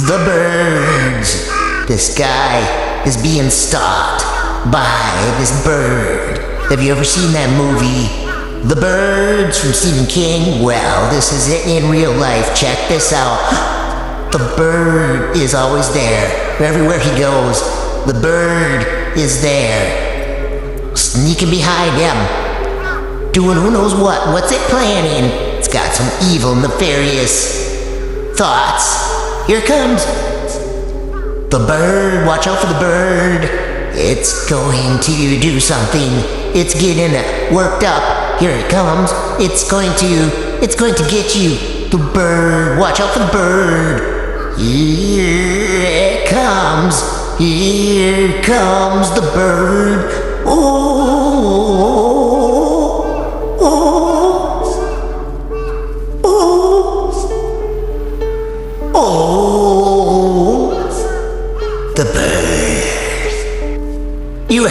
The birds. This guy is being stalked by this bird. Have you ever seen that movie, The Birds, from Stephen King? Well, this is it in real life. Check this out. The bird is always there. Everywhere he goes, the bird is there. Sneaking behind him. Doing who knows what. What's it planning? It's got some evil, nefarious thoughts. Here it comes. The bird. Watch out for the bird. It's going to do something. It's getting worked up. Here it comes. It's going to get you. The bird. Watch out for the bird. Here it comes. Here comes the bird. Oh, oh, oh, oh, the bird. You